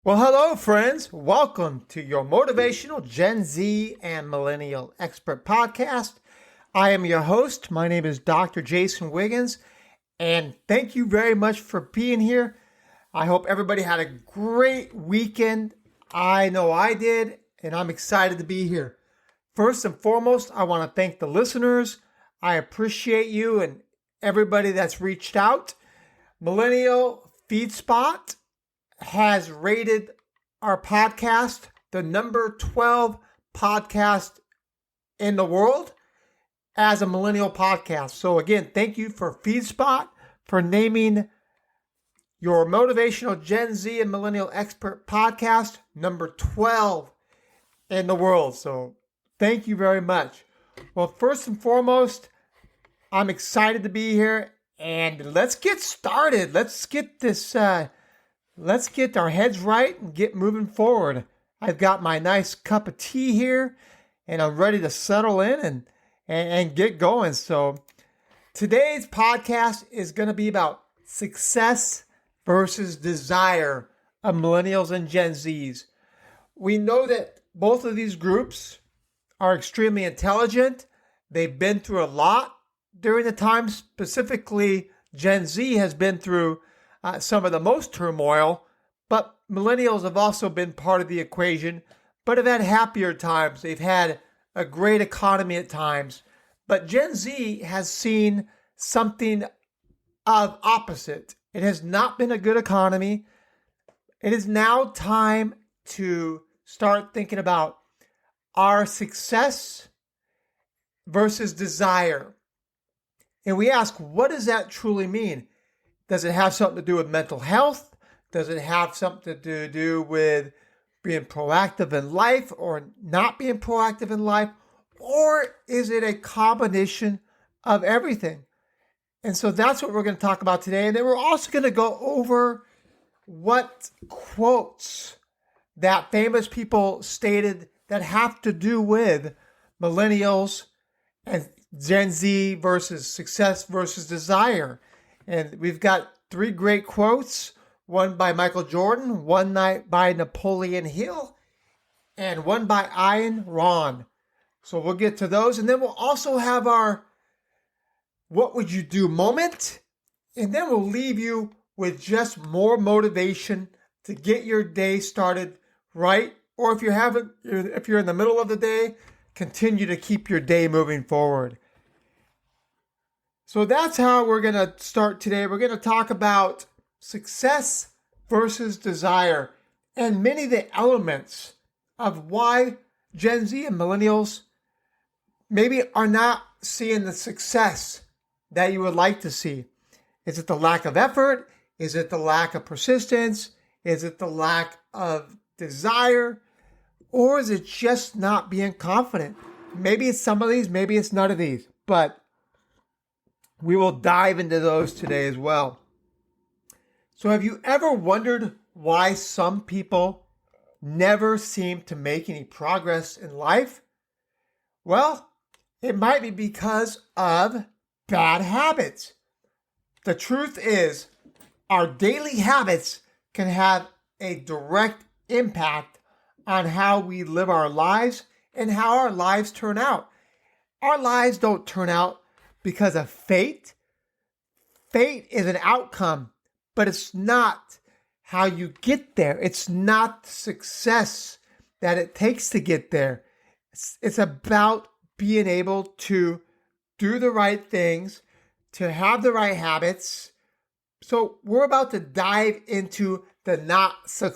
Well, hello, friends. Welcome to your motivational Gen Z and Millennial Expert Podcast. I am your host. My name is Dr. Jason Wiggins, and thank you very much for being here. I hope everybody had a great weekend. I know I did, and I'm excited to be here. First and foremost, I want to thank the listeners. I appreciate you and everybody that's reached out. Millennial FeedSpot has rated our podcast the number 12 podcast in the world as a millennial podcast. So again, thank you for FeedSpot for naming your motivational Gen Z and Millennial Expert podcast number 12 in the world. So thank you very much. Well, first and foremost, I'm excited to be here and let's get started. Let's get our heads right and get moving forward. I've got my nice cup of tea here and I'm ready to settle in and get going. So today's podcast is going to be about success versus desire of millennials and Gen Zs. We know that both of these groups are extremely intelligent. They've been through a lot during the time. Specifically, Gen Z has been through some of the most turmoil, but millennials have also been part of the equation, but have had happier times. They've had a great economy at times, but Gen Z has seen something of opposite. It has not been a good economy. It is now time to start thinking about our success versus desire. And we ask, what does that truly mean? Does it have something to do with mental health? Does it have something to do with being proactive in life or not being proactive in life? Or is it a combination of everything? And so that's what we're going to talk about today. And then we're also going to go over what quotes that famous people stated that have to do with millennials and Gen Z versus success versus desire. And we've got three great quotes, one by Michael Jordan, one by Napoleon Hill, and one by Ayn Rand. So we'll get to those. And then we'll also have our what would you do moment. And then we'll leave you with just more motivation to get your day started right. Or if you're in the middle of the day, continue to keep your day moving forward. So that's how we're going to start today. We're going to talk about success versus desire and many of the elements of why Gen Z and millennials maybe are not seeing the success that you would like to see. Is it the lack of effort? Is it the lack of persistence? Is it the lack of desire? Or is it just not being confident? Maybe it's some of these, maybe it's none of these, but we will dive into those today as well. So have you ever wondered why some people never seem to make any progress in life? Well, it might be because of bad habits. The truth is, our daily habits can have a direct impact on how we live our lives and how our lives turn out. Our lives don't turn out because of fate. Fate is an outcome, but it's not how you get there. It's not success that it takes to get there. It's about being able to do the right things, to have the right habits. So we're about to dive into the not so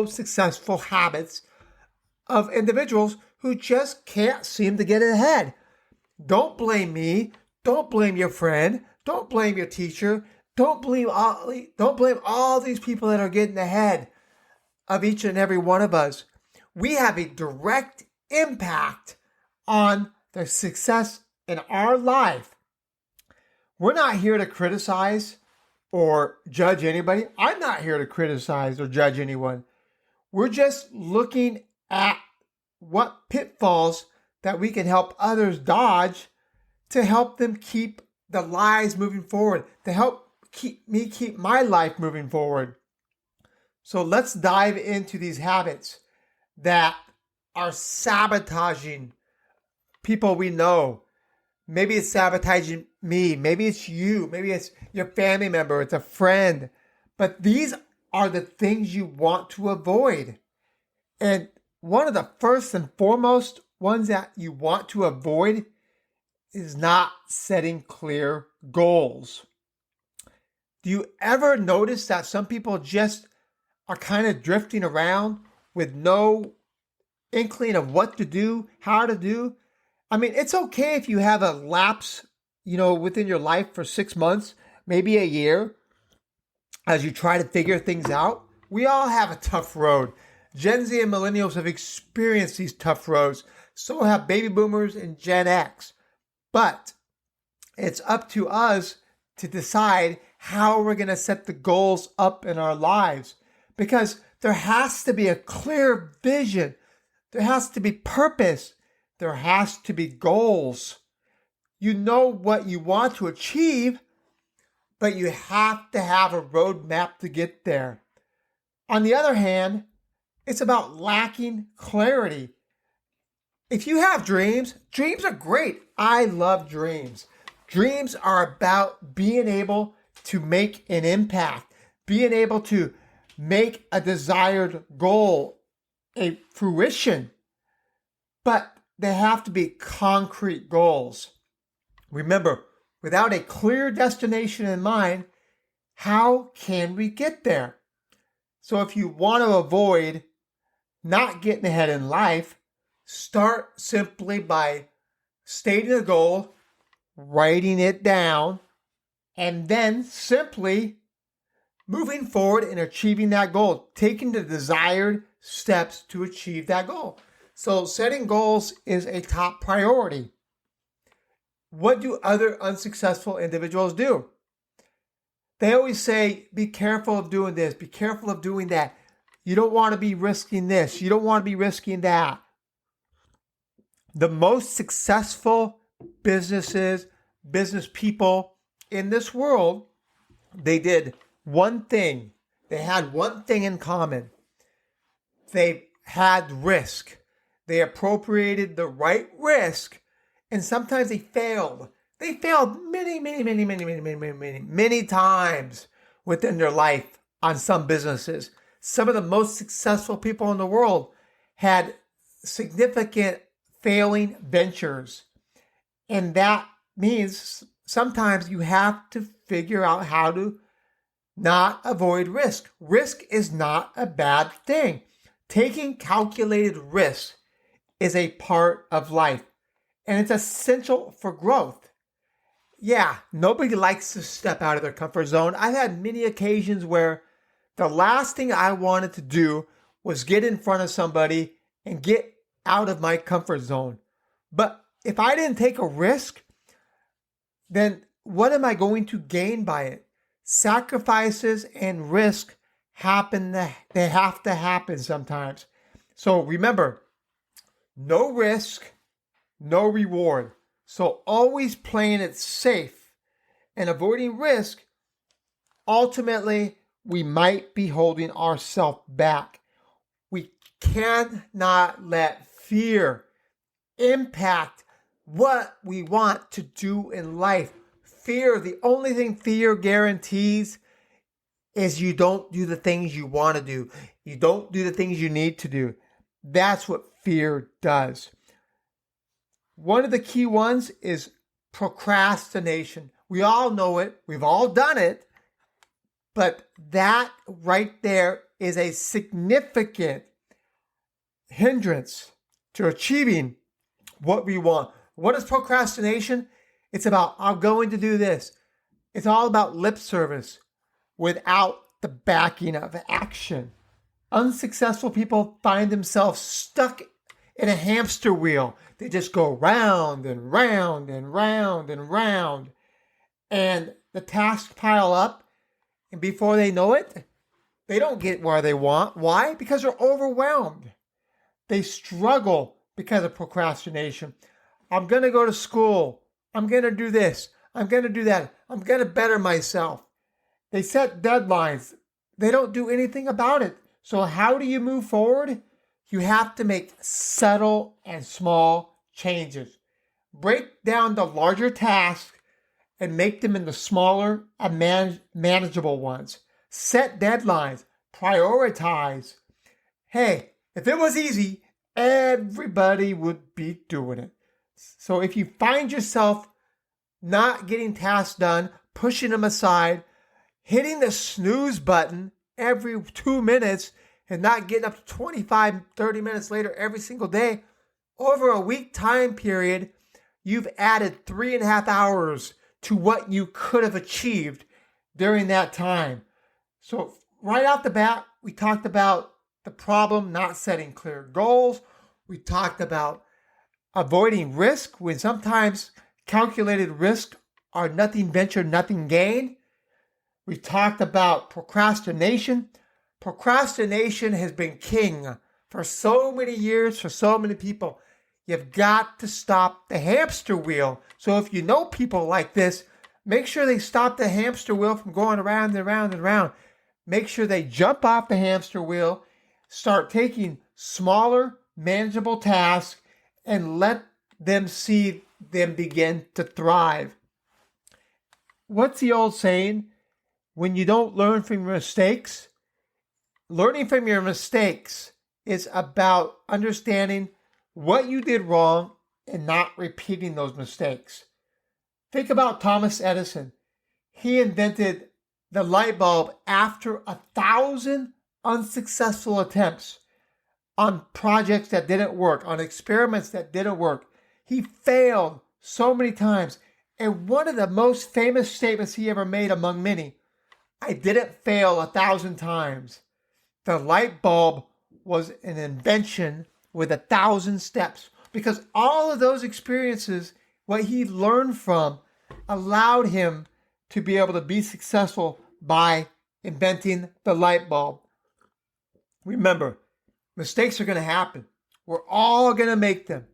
successful habits of individuals who just can't seem to get ahead. Don't blame me. Don't blame your friend. Don't blame your teacher. Don't blame all these people that are getting ahead of each and every one of us. We have a direct impact on the success in our life. We're not here to criticize or judge anybody. I'm not here to criticize or judge anyone. We're just looking at what pitfalls that we can help others dodge to help them keep the lives moving forward, to help keep my life moving forward. So let's dive into these habits that are sabotaging people we know. Maybe it's sabotaging me. Maybe it's you. Maybe it's your family member. It's a friend. But these are the things you want to avoid. And one of the first and foremost ones that you want to avoid is not setting clear goals. Do you ever notice that some people just are kind of drifting around with no inkling of what to do, how to do? I mean, it's okay if you have a lapse, within your life for 6 months, maybe a year, as you try to figure things out. We all have a tough road. Gen Z and millennials have experienced these tough roads. So have baby boomers and Gen X. But it's up to us to decide how we're going to set the goals up in our lives. Because there has to be a clear vision. There has to be purpose. There has to be goals. You know what you want to achieve, but you have to have a roadmap to get there. On the other hand, it's about lacking clarity. If you have dreams are great. I love dreams. Dreams are about being able to make an impact, being able to make a desired goal a fruition. But they have to be concrete goals. Remember, without a clear destination in mind, how can we get there? So if you want to avoid not getting ahead in life, start simply by stating a goal, writing it down, and then simply moving forward and achieving that goal, taking the desired steps to achieve that goal. So setting goals is a top priority. What do other unsuccessful individuals do? They always say, be careful of doing this, be careful of doing that. You don't want to be risking this, you don't want to be risking that. The most successful business people in this world, they did one thing. They had one thing in common. They had risk. They appropriated the right risk, and sometimes they failed. They failed many times within their life on some businesses. Some of the most successful people in the world had significant failing ventures. And that means sometimes you have to figure out how to not avoid risk. Risk is not a bad thing. Taking calculated risk is a part of life, and it's essential for growth. Yeah, nobody likes to step out of their comfort zone. I've had many occasions where the last thing I wanted to do was get in front of somebody and get out of my comfort zone. But if I didn't take a risk, then what am I going to gain by it? Sacrifices and risk happen. They have to happen sometimes. So remember, no risk, no reward. So always playing it safe and avoiding risk, ultimately, we might be holding ourselves back. We cannot let fear impact what we want to do in life. Fear, the only thing fear guarantees is you don't do the things you want to do. You don't do the things you need to do. That's what fear does. One of the key ones is procrastination. We all know it. We've all done it. But that right there is a significant hindrance to achieving what we want. What is procrastination? It's about, I'm going to do this. It's all about lip service without the backing of action. Unsuccessful people find themselves stuck in a hamster wheel. They just go round and round and round and round. And the tasks pile up. And before they know it, they don't get where they want. Why? Because they're overwhelmed. They struggle because of procrastination. I'm going to go to school. I'm going to do this. I'm going to do that. I'm going to better myself. They set deadlines. They don't do anything about it. So how do you move forward? You have to make subtle and small changes. Break down the larger tasks and make them into smaller and manageable ones. Set deadlines. Prioritize. Hey, if it was easy, everybody would be doing it. So if you find yourself not getting tasks done, pushing them aside, hitting the snooze button every 2 minutes and not getting up to 25, 30 minutes later every single day, over a week time period, you've added 3.5 hours to what you could have achieved during that time. So right off the bat, we talked about the problem not setting clear goals. We talked about avoiding risk when sometimes calculated risks are nothing ventured, nothing gained. We talked about procrastination. Procrastination has been king for so many years, for so many people. You've got to stop the hamster wheel. So if you know people like this, make sure they stop the hamster wheel from going around and around and around. Make sure they jump off the hamster wheel, start taking smaller, manageable tasks, and let them see them begin to thrive. What's the old saying? When you don't learn from your mistakes, learning from your mistakes is about understanding what you did wrong and not repeating those mistakes. Think about Thomas Edison. He invented the light bulb after 1,000 unsuccessful attempts on projects that didn't work, on experiments that didn't work. He failed so many times. And one of the most famous statements he ever made among many, I didn't fail 1,000 times. The light bulb was an invention with 1,000 steps, because all of those experiences, what he learned from, allowed him to be able to be successful by inventing the light bulb. Remember, mistakes are going to happen. We're all going to make them.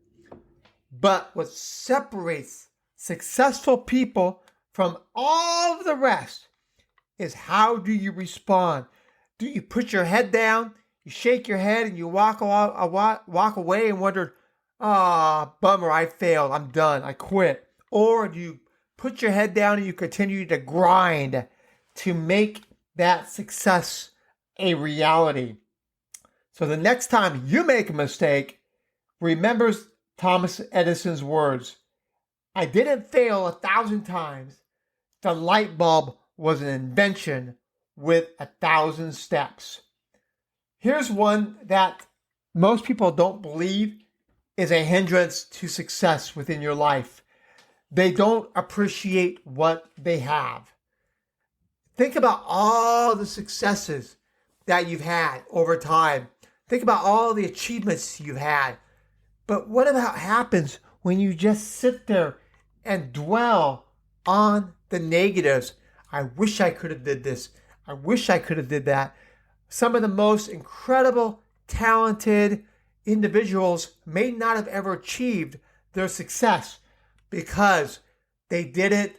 But what separates successful people from all of the rest is how do you respond? Do you put your head down, you shake your head, and you walk away and wonder, bummer, I failed, I'm done, I quit? Or do you put your head down and you continue to grind to make that success a reality? So the next time you make a mistake, remember Thomas Edison's words, I didn't fail 1,000 times. The light bulb was an invention with 1,000 steps. Here's one that most people don't believe is a hindrance to success within your life. They don't appreciate what they have. Think about all the successes that you've had over time. Think about all the achievements you've had. But what about happens when you just sit there and dwell on the negatives? I wish I could have did this. I wish I could have did that. Some of the most incredible, talented individuals may not have ever achieved their success because they didn't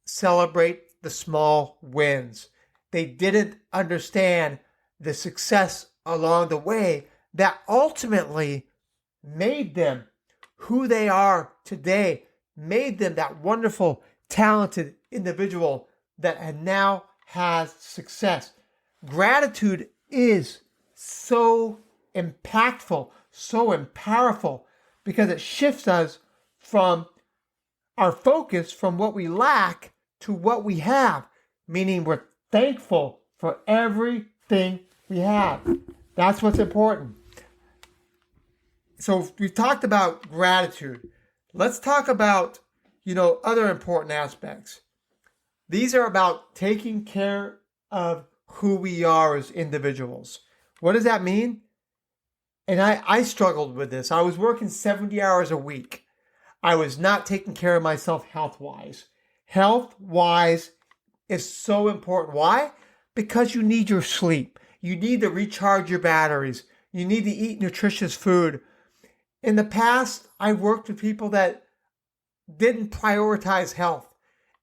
celebrate the small wins. They didn't understand the success along the way that ultimately made them who they are today, made them that wonderful, talented individual that now has success. Gratitude is so impactful, so powerful, because it shifts us from our focus from what we lack to what we have, meaning we're thankful for everything we have. That's what's important. So we've talked about gratitude. Let's talk about, other important aspects. These are about taking care of who we are as individuals. What does that mean? And I struggled with this. I was working 70 hours a week. I was not taking care of myself health-wise. Health-wise is so important. Why? Because you need your sleep. You need to recharge your batteries. You need to eat nutritious food. In the past, I worked with people that didn't prioritize health.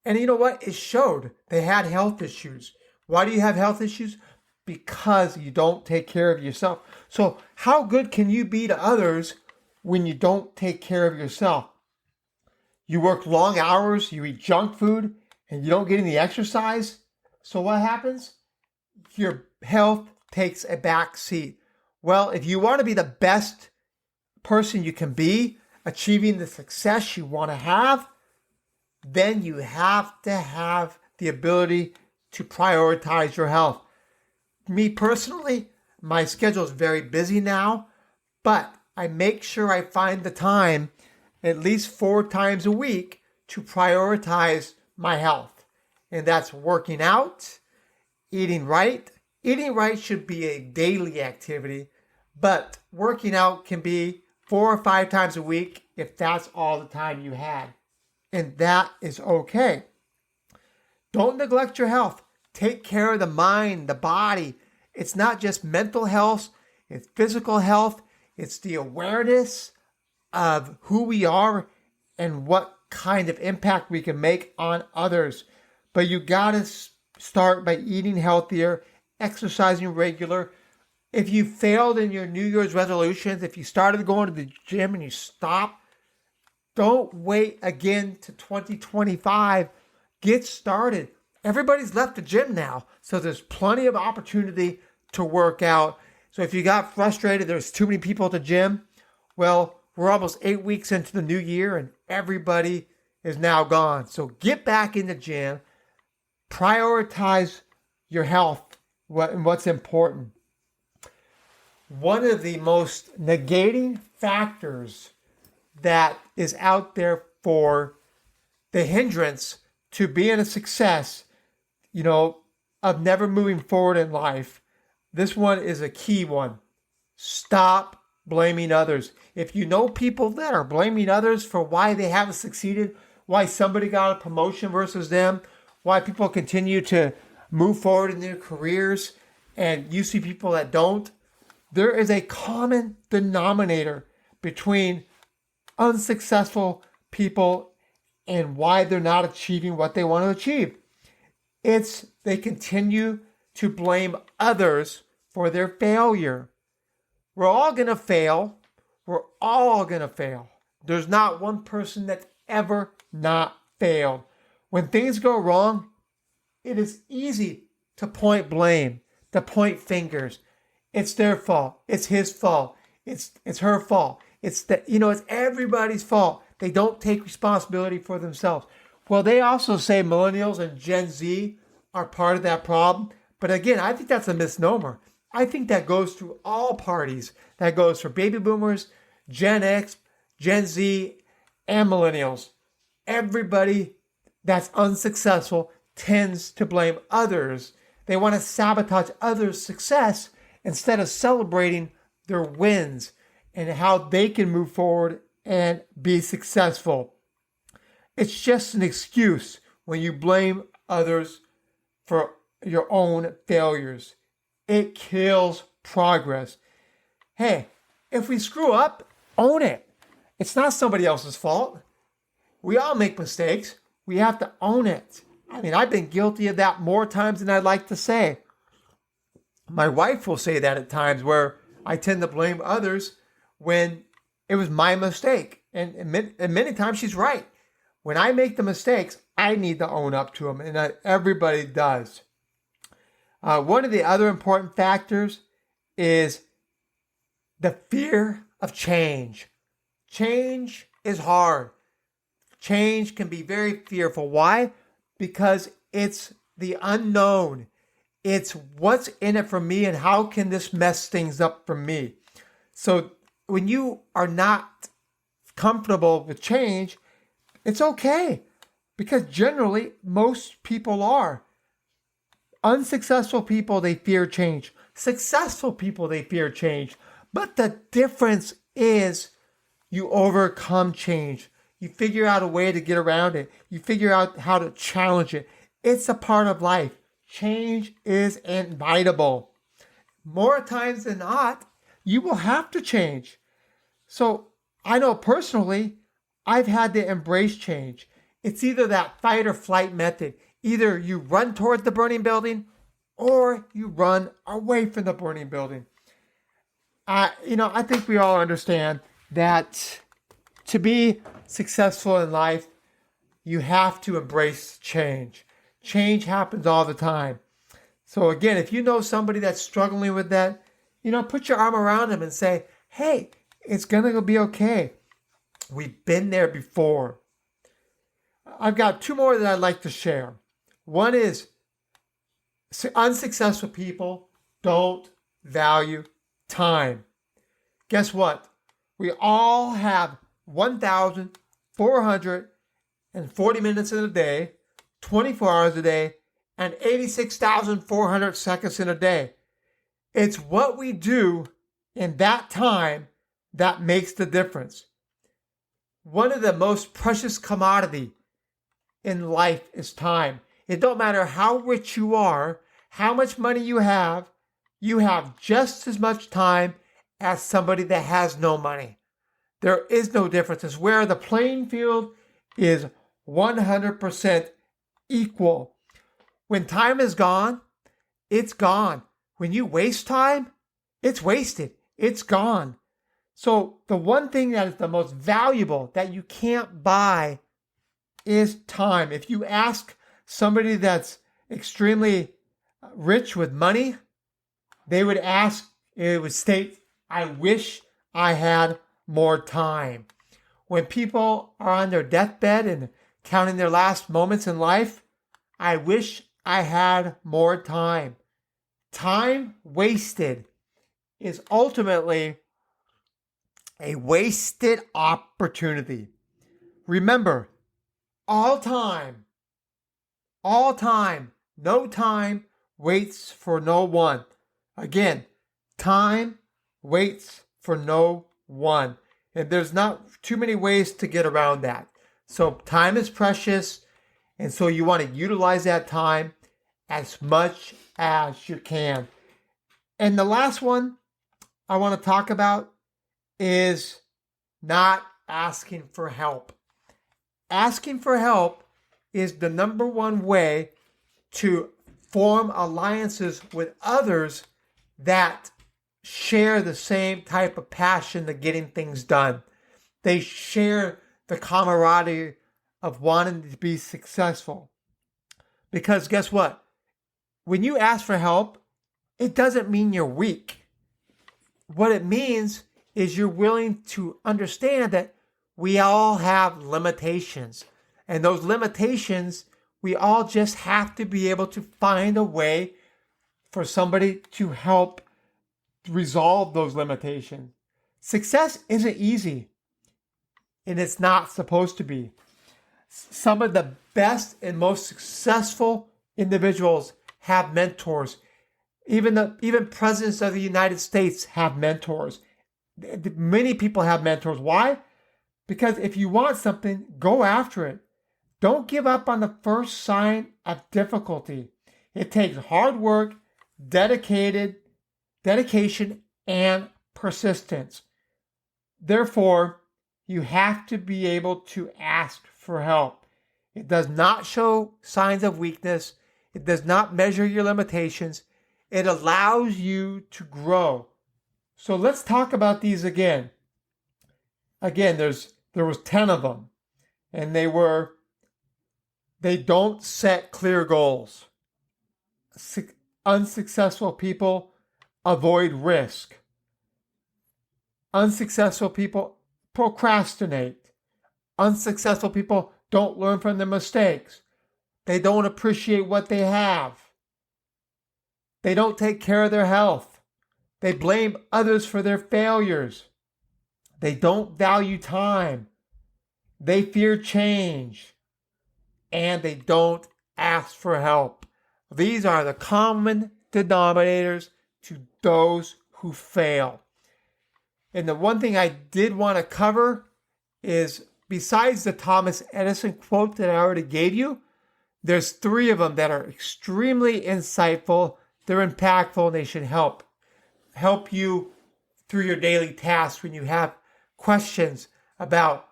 And you know what? It showed. They had health issues. Why do you have health issues? because you don't take care of yourself. So how good can you be to others when you don't take care of yourself? You work long hours, you eat junk food, and you don't get any exercise. So what happens? Your health takes a back seat. Well, if you want to be the best person you can be, achieving the success you want to have, then you have to have the ability to prioritize your health. Me personally, my schedule is very busy now, but I make sure I find the time at least 4 times a week to prioritize my health. And that's working out, eating right. Eating right should be a daily activity, but working out can be 4 or 5 times a week if that's all the time you had. And that is okay. Don't neglect your health. Take care of the mind, the body. It's not just mental health, it's physical health. It's the awareness of who we are and what kind of impact we can make on others. But you gotta start by eating healthier, exercising regular. If you failed in your New Year's resolutions, if you started going to the gym and you stopped, don't wait again to 2025. Get started. Everybody's left the gym now, so there's plenty of opportunity to work out. So if you got frustrated, there's too many people at the gym, well, we're almost 8 weeks into the new year and everybody is now gone. So get back in the gym, prioritize your health and what's important. One of the most negating factors that is out there for the hindrance to being a success, of never moving forward in life, this one is a key one. Stop blaming others. If you know people that are blaming others for why they haven't succeeded, why somebody got a promotion versus them, why people continue to move forward in their careers, and you see people that don't, there is a common denominator between unsuccessful people and why they're not achieving what they want to achieve. It's they continue to blame others for their failure. We're all going to fail. We're all going to fail. There's not one person that's ever not failed. When things go wrong, it is easy to point blame, to point fingers. It's their fault. It's his fault. It's her fault. It's everybody's fault. They don't take responsibility for themselves. Well, they also say millennials and Gen Z are part of that problem. But again, I think that's a misnomer. I think that goes through all parties. That goes for baby boomers, Gen X, Gen Z, and millennials. Everybody that's unsuccessful tends to blame others. They want to sabotage others' success instead of celebrating their wins and how they can move forward and be successful. It's just an excuse when you blame others for your own failures. It kills progress. Hey, if we screw up, own it. It's not somebody else's fault. We all make mistakes. We have to own it. I mean, I've been guilty of that more times than I'd like to say. My wife will say that at times where I tend to blame others when it was my mistake. And many times she's right. When I make the mistakes, I need to own up to them, and everybody does. One of the other important factors is the fear of change. Change is hard. Change can be very fearful. Why? Because it's the unknown. It's what's in it for me and how can this mess things up for me. So when you are not comfortable with change, it's okay. Because generally, most people are. Unsuccessful people, they fear change. Successful people, they fear change. But the difference is you overcome change. You figure out a way to get around it. You figure out how to challenge it. It's a part of life. Change is inevitable. More times than not, you will have to change. So I know personally, I've had to embrace change. It's either that fight or flight method. Either you run toward the burning building or you run away from the burning building. I think we all understand that to be successful in life, you have to embrace change. Change happens all the time. So again, if you know somebody that's struggling with that, put your arm around them and say, hey, it's going to be okay. We've been there before. I've got two more that I'd like to share. One is unsuccessful people don't value time. Guess what? We all have 1,440 minutes in a day, 24 hours a day, and 86,400 seconds in a day. It's what we do in that time that makes the difference. One of the most precious commodity in life is time. It don't matter how rich you are, how much money you have just as much time as somebody that has no money. There is no difference. It's where the playing field is 100% equal. When time is gone, it's gone. When you waste time, it's wasted. It's gone. So the one thing that is the most valuable that you can't buy is time. If you ask somebody that's extremely rich with money, it would state, I wish I had more time. When people are on their deathbed and counting their last moments in life, I wish I had more time. Time wasted is ultimately a wasted opportunity. Remember, all time, no time waits for no one. Again, time waits for no one. And there's not too many ways to get around that. So time is precious, and so you want to utilize that time as much as you can. And the last one I want to talk about is not asking for help. Asking for help is the number one way to form alliances with others that share the same type of passion to getting things done. They share the camaraderie of wanting to be successful. Because guess what? When you ask for help, it doesn't mean you're weak. What it means is you're willing to understand that we all have limitations. And those limitations, we all just have to be able to find a way for somebody to help resolve those limitations. Success isn't easy, and it's not supposed to be. Some of the best and most successful individuals have mentors. Even presidents of the United States have mentors. Many people have mentors. Why? Because if you want something, go after it. Don't give up on the first sign of difficulty. It takes hard work, dedication, and persistence. Therefore, you have to be able to ask for help. It does not show signs of weakness. It does not measure your limitations. It allows you to grow. So let's talk about these again. Again, there was 10 of them, and they don't set clear goals. Unsuccessful people avoid risk. Unsuccessful people procrastinate. Unsuccessful people don't learn from their mistakes. They don't appreciate what they have. They don't take care of their health. They blame others for their failures. They don't value time. They fear change. And they don't ask for help. These are the common denominators to those who fail. And the one thing I did want to cover is, besides the Thomas Edison quote that I already gave you, there's 3 of them that are extremely insightful. They're impactful, and they should help you through your daily tasks when you have questions about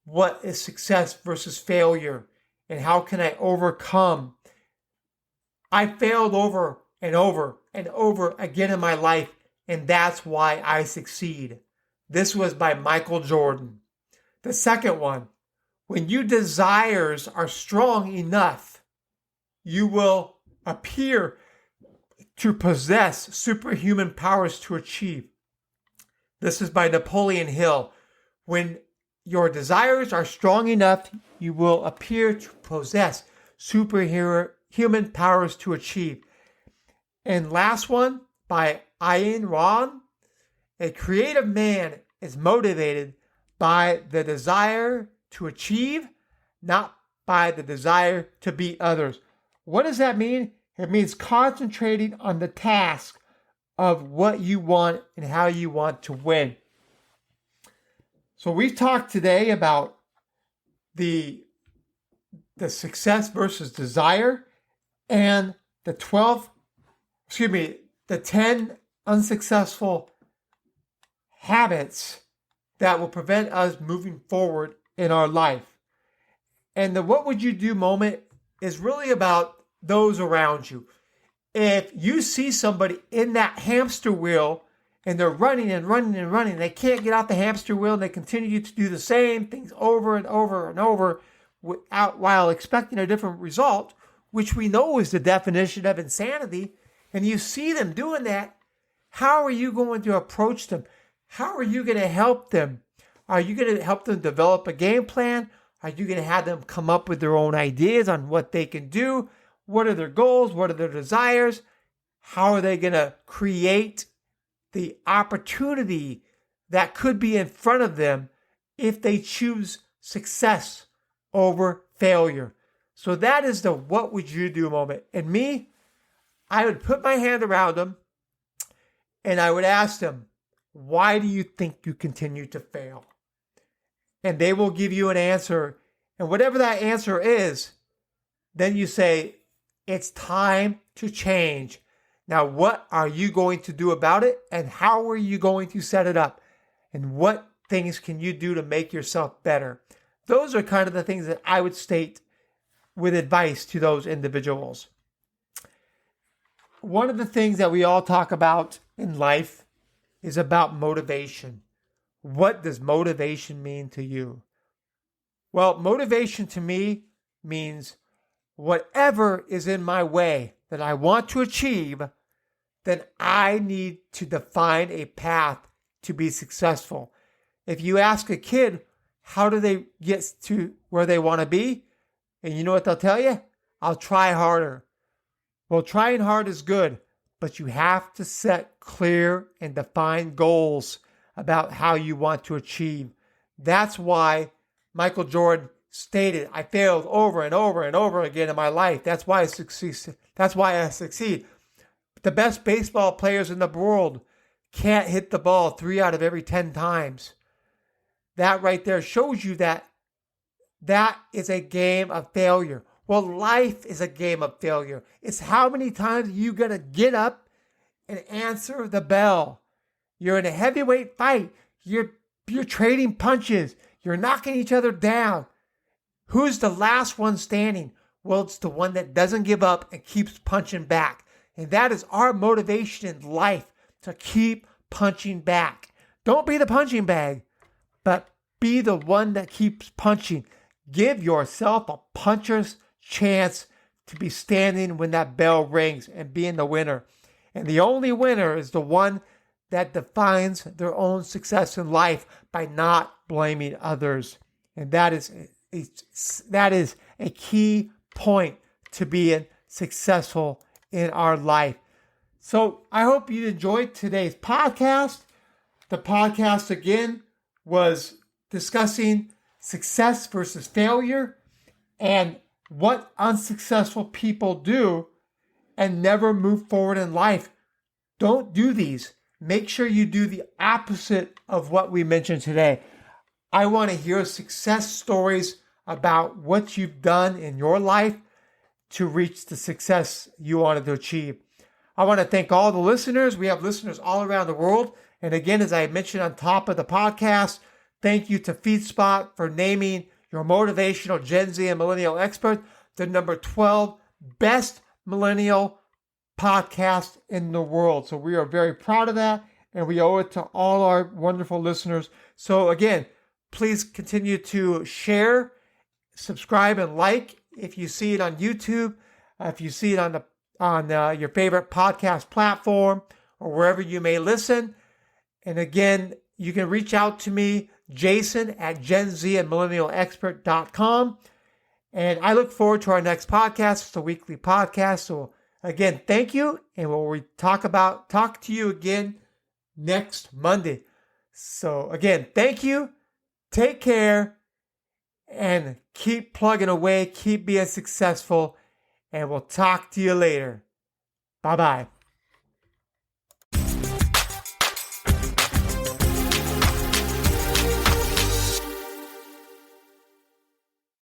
what is success versus failure and how can I overcome. I failed over and over and over again in my life, and that's why I succeed. This was by Michael Jordan. The second one, when your desires are strong enough, you will appear to possess superhuman powers to achieve. This is by Napoleon Hill. When your desires are strong enough, you will appear to possess superhuman powers to achieve. And last one by Ayn Rand. A creative man is motivated by the desire to achieve, not by the desire to beat others. What does that mean? It means concentrating on the task of what you want and how you want to win. So we've talked today about the success versus desire and the 10 unsuccessful habits that will prevent us moving forward in our life. And the what would you do moment is really about those around you. If you see somebody in that hamster wheel and they're running and running and running, they can't get off the hamster wheel and they continue to do the same things over and over and over while expecting a different result, which we know is the definition of insanity, and you see them doing that, how are you going to approach them? How are you going to help them? Are you going to help them develop a game plan? Are you going to have them come up with their own ideas on what they can do? What are their goals? What are their desires? How are they going to create the opportunity that could be in front of them if they choose success over failure? So that is the what would you do moment. And me, I would put my hand around them and I would ask them, why do you think you continue to fail? And they will give you an answer. And whatever that answer is, then you say, it's time to change. Now, what are you going to do about it? And how are you going to set it up? And what things can you do to make yourself better? Those are kind of the things that I would state with advice to those individuals. One of the things that we all talk about in life is about motivation. What does motivation mean to you? Well, motivation to me means whatever is in my way that I want to achieve, then I need to define a path to be successful. If you ask a kid, how do they get to where they want to be? And you know what they'll tell you? I'll try harder. Well, trying hard is good, but you have to set clear and defined goals about how you want to achieve. That's why Michael Jordan stated, I failed over and over and over again in my life. That's why I succeed. The best baseball players in the world can't hit the ball 3 out of every 10 times. That right there shows you that is a game of failure. Well, life is a game of failure. It's how many times you got to get up and answer the bell. You're in a heavyweight fight. You're trading punches. You're knocking each other down. Who's the last one standing? Well, it's the one that doesn't give up and keeps punching back. And that is our motivation in life, to keep punching back. Don't be the punching bag, but be the one that keeps punching. Give yourself a puncher's chance to be standing when that bell rings and being the winner. And the only winner is the one that defines their own success in life by not blaming others. And that is a key point to being successful in our life. So I hope you enjoyed today's podcast. The podcast, again, was discussing success versus failure and what unsuccessful people do and never move forward in life. Don't do these. Make sure you do the opposite of what we mentioned today. I want to hear success stories about what you've done in your life to reach the success you wanted to achieve. I want to thank all the listeners. We have listeners all around the world. And again, as I mentioned on top of the podcast, thank you to FeedSpot for naming your motivational Gen Z and millennial expert the number 12 best millennial podcast in the world. So we are very proud of that, and we owe it to all our wonderful listeners. So again, please continue to share, subscribe, and like if you see it on YouTube, if you see it on your favorite podcast platform, or wherever you may listen. And again, you can reach out to me, Jason at genzandmillennialexpert.com. And I look forward to our next podcast. It's a weekly podcast. So again, thank you. And we'll talk to you again next Monday. So again, thank you. Take care and keep plugging away. Keep being successful. And we'll talk to you later. Bye-bye.